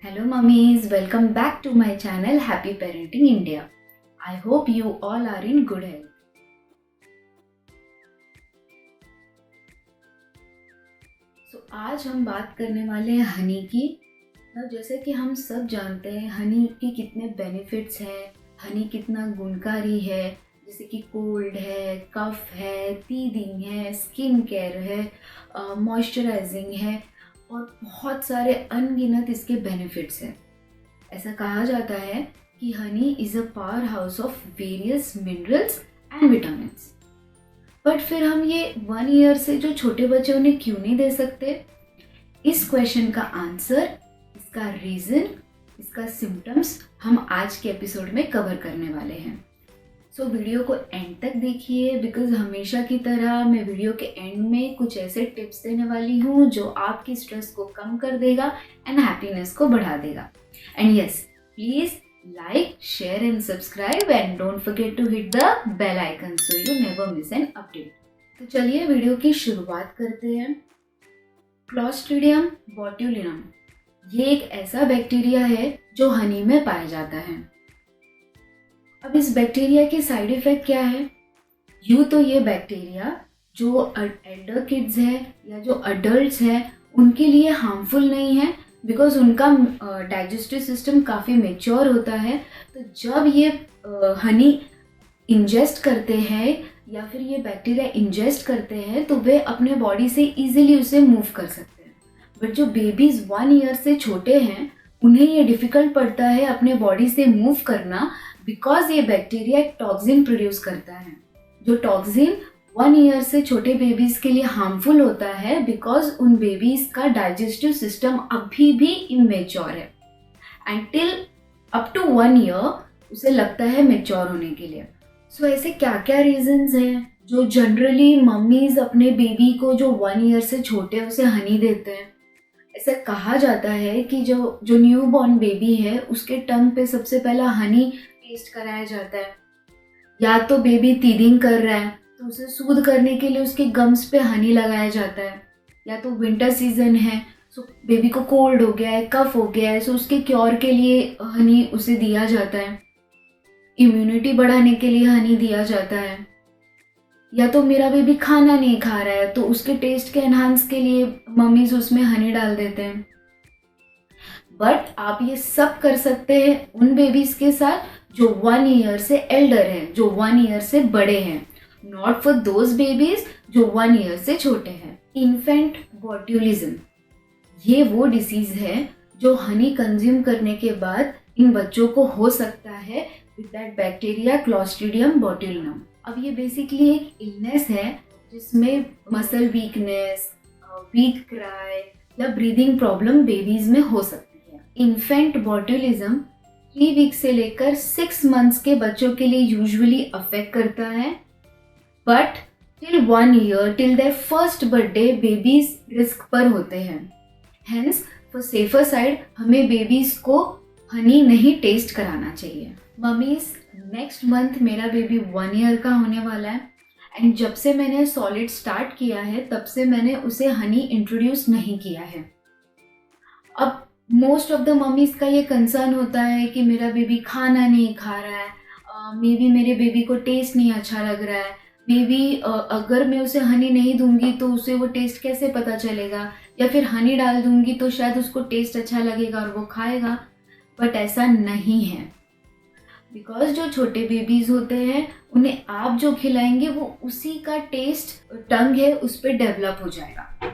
Hello mummies, welcome back to my channel Happy Parenting India. I hope you all are in good health. आज हम बात करने वाले हैं हनी की। जैसे कि हम सब जानते हैं हनी के कितने बेनिफिट्स हैं, हनी कितना गुणकारी है, जैसे कि कोल्ड है, कफ है, टीथिंग है, स्किन केयर है, मॉइस्चराइजिंग है और बहुत सारे अनगिनत इसके बेनिफिट्स हैं। ऐसा कहा जाता है कि Honey is a power house of various minerals and vitamins. But फिर हम ये 1 ईयर से जो छोटे बच्चे उन्हें क्यों नहीं दे सकते? इस क्वेश्चन का आंसर, इसका रीज़न, इसका सिम्टम्स हम आज के एपिसोड में कवर करने वाले हैं। सो वीडियो को एंड तक देखिए, बिकॉज हमेशा की तरह मैं वीडियो के एंड में कुछ ऐसे टिप्स देने वाली हूँ जो आपकी स्ट्रेस को कम कर देगा एंड हैप्पीनेस को बढ़ा देगा। And yes, please like, share and subscribe and don't forget to hit the bell icon so you never miss an update। तो चलिए वीडियो की शुरुआत करते हैं। क्लॉस्ट्रीडियम बोट्यूलिनम ये एक ऐसा बैक्टीरिया है जो हनी में पाया जाता है। अब इस बैक्टीरिया के साइड इफेक्ट क्या है? यूँ तो ये बैक्टीरिया जो एल्डर किड्स है या जो अडल्ट्स हैं उनके लिए हार्मफुल नहीं है, बिकॉज उनका डाइजेस्टिव सिस्टम काफ़ी मेच्योर होता है। तो जब ये हनी इंजेस्ट करते हैं या फिर ये बैक्टीरिया इंजेस्ट करते हैं तो वे अपने बॉडी से इजीली उसे मूव कर सकते हैं। बट जो बेबीज़ 1 ईयर से छोटे हैं उन्हें ये डिफ़िकल्ट पड़ता है अपने बॉडी से मूव करना, बिकॉज ये बैक्टीरिया एक टॉक्सिन प्रोड्यूस करता है। जो टॉक्सिन 1 ईयर से छोटे बेबीज़ के लिए हार्मफुल होता है, बिकॉज उन बेबीज़ का डाइजेस्टिव सिस्टम अभी भी इमेच्योर है and till up to 1 year उसे लगता है मेच्योर होने के लिए। सो ऐसे क्या क्या रीजंस हैं जो जनरली मम्मीज़ अपने बेबी को जो 1 ईयर से छोटे हैं उसे हनी देते हैं? ऐसा कहा जाता है कि जो न्यू बॉर्न बेबी है उसके टंग पे सबसे पहला हनी टेस्ट कराया जाता है। या तो बेबी टीथिंग कर रहा है तो उसे सूद करने के लिए उसके गम्स पे हनी लगाया जाता है। या तो विंटर सीजन है, सो बेबी को कोल्ड हो गया है, कफ हो गया है, सो उसके क्योर के लिए हनी उसे दिया जाता है। इम्यूनिटी बढ़ाने के लिए हनी दिया जाता है। या तो मेरा बेबी खाना नहीं खा रहा है तो उसके टेस्ट के एनहांस के लिए मम्मीज उसमें हनी डाल देते हैं। बट आप ये सब कर सकते हैं उन बेबीज के साथ जो 1 ईयर से एल्डर हैं, जो 1 ईयर से बड़े हैं, नॉट फॉर दोज बेबीज जो 1 ईयर से छोटे हैं। इन्फेंट बोट्यूलिज्म ये वो डिसीज है जो हनी कंज्यूम करने के बाद इन बच्चों को हो सकता है with that bacteria Clostridium botulinum. अब ये बेसिकली एक इलनेस है जिसमें मसल वीकनेस, वीक क्राई या ब्रीदिंग प्रॉब्लम बेबीज में हो सकती है। इन्फेंट बोट्यूलिज्म 3 वीक से लेकर 6 मंथ्स के बच्चों के लिए यूजुअली अफेक्ट करता है, but till 1 year, till their first birthday babies risk पर होते हैं। हेंस फॉर सेफर साइड हमें बेबीज को हनी नहीं टेस्ट कराना चाहिए। मम्मीज, नेक्स्ट मंथ मेरा बेबी 1 ईयर का होने वाला है एंड जब से मैंने सॉलिड स्टार्ट किया है तब से मैंने उसे हनी इंट्रोड्यूस नहीं किया है। अब मोस्ट ऑफ द मम्मीज का ये कंसर्न होता है कि मेरा बेबी खाना नहीं खा रहा है, मे बी मेरे बेबी को टेस्ट नहीं अच्छा लग रहा है, मे बी अगर मैं उसे हनी नहीं दूंगी तो उसे वो टेस्ट कैसे पता चलेगा, या फिर हनी डाल दूंगी तो शायद उसको टेस्ट अच्छा लगेगा और वो खाएगा। बट ऐसा नहीं है, बिकॉज जो छोटे बेबीज़ होते हैं उन्हें आप जो खिलाएंगे वो उसी का टेस्ट टंग है उस पर डेवलप हो जाएगा।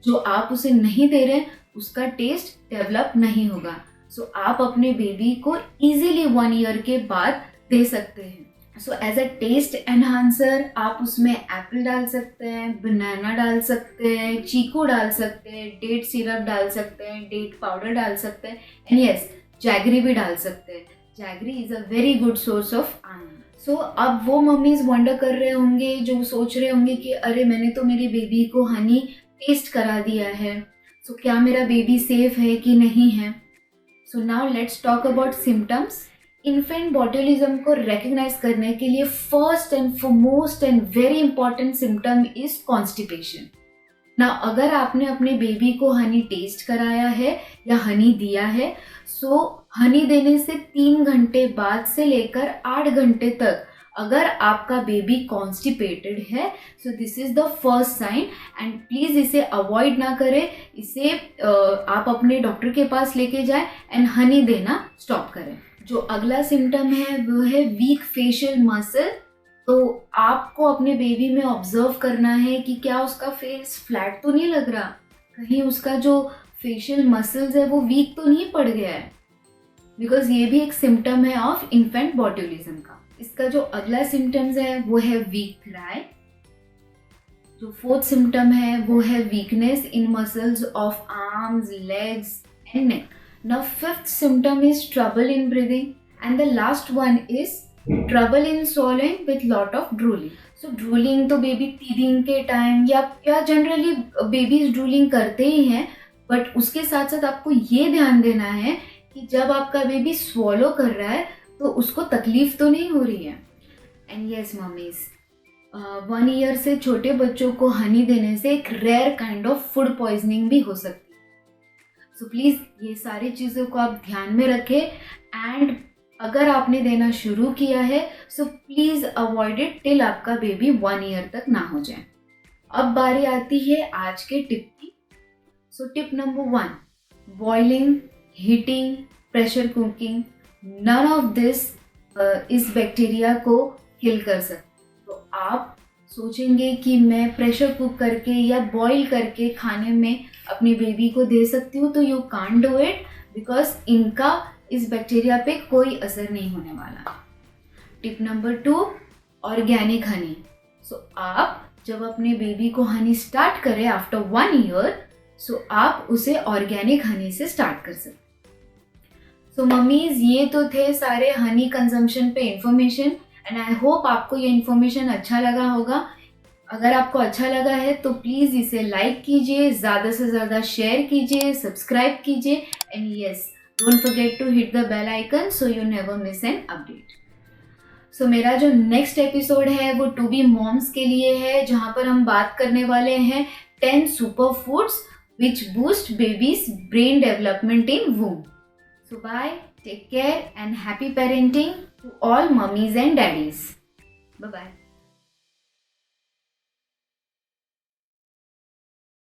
जो आप उसे नहीं दे रहे उसका टेस्ट डेवलप नहीं होगा। सो आप अपने बेबी को इजीली 1 ईयर के बाद दे सकते हैं। So as a taste enhancer आप उसमें एप्पल डाल सकते हैं, बनाना डाल सकते हैं, चीकू डाल सकते हैं, डेट सिरप डाल सकते हैं, डेट पाउडर डाल सकते हैं एंड यस, जैगरी भी डाल सकते हैं। Jaggery is a very good source of iron. So अब वो मम्मीज़ वंडर कर रहे होंगे जो सोच रहे होंगे कि अरे मैंने तो मेरे बेबी को हनी टेस्ट करा दिया है, सो क्या मेरा बेबी सेफ है कि नहीं है? So now let's talk about symptoms. Infant botulism को रिकग्नाइज करने के लिए first and foremost and very important symptom is constipation. ना अगर आपने अपने बेबी को हनी टेस्ट कराया है या हनी दिया है, सो हनी देने से 3 घंटे बाद से लेकर 8 घंटे तक अगर आपका बेबी कॉन्स्टिपेटेड है, so this is the first sign. And please इसे अवॉइड ना करें, इसे आप अपने डॉक्टर के पास लेके जाएं एंड हनी देना स्टॉप करें। जो अगला सिम्टम है वो है वीक फेशियल मसल। तो आपको अपने बेबी में ऑब्जर्व करना है कि क्या उसका फेस फ्लैट तो नहीं लग रहा, कहीं उसका जो फेशियल मसल्स है वो वीक तो नहीं पड़ गया है, बिकॉज ये भी एक सिम्टम है ऑफ इन्फेंट बॉट्यूलिज्म का। इसका जो अगला सिम्टम्स है वो है वीक थ्राई। जो फोर्थ सिम्टम है वो है weakness in muscles of arms, legs and neck. Now fifth symptom is trouble in breathing and the last one is trouble in swallowing with lot of drooling। So drooling तो baby teething के time या generally babies drooling करते ही हैं, but उसके साथ साथ आपको ये ध्यान देना है कि जब आपका बेबी स्वॉलो कर रहा है तो उसको तकलीफ तो नहीं हो रही है। एंड यस मम्मीज, 1 ईयर से छोटे बच्चों को हनी देने से एक rare kind of food poisoning भी हो सकती है। सो प्लीज़ ये सारी चीज़ों को आप ध्यान में रखें। एंड अगर आपने देना शुरू किया है so please avoid it till आपका बेबी 1 ईयर तक ना हो जाए। अब बारी आती है आज के टिप की। So tip number 1, boiling, heating, pressure cooking, none of this इस बैक्टीरिया को किल कर सकते। तो आप सोचेंगे कि मैं प्रेशर कुक करके या बॉईल करके खाने में अपने बेबी को दे सकती हूँ, तो you can't do it, because इनका इस बैक्टीरिया पे कोई असर नहीं होने वाला। Tip number 2, organic honey. So आप जब अपने बेबी को हनी स्टार्ट करें आफ्टर 1 ईयर, सो आप उसे ऑर्गेनिक हनी से स्टार्ट कर सकते। सो मम्मीज, ये तो थे सारे हनी कंजम्पशन पे इंफॉर्मेशन एंड आई होप आपको ये इन्फॉर्मेशन अच्छा लगा होगा। अगर आपको अच्छा लगा है तो प्लीज़ इसे लाइक कीजिए, ज़्यादा से ज़्यादा शेयर कीजिए, सब्सक्राइब कीजिए and yes, don't forget to hit the bell icon so you never miss an update. So मेरा जो नेक्स्ट एपिसोड है वो टू बी मॉम्स के लिए है, जहाँ पर हम बात करने वाले हैं 10 super foods which boost babies brain development in womb. So bye, take care and happy parenting to all mummies and daddies. Bye bye.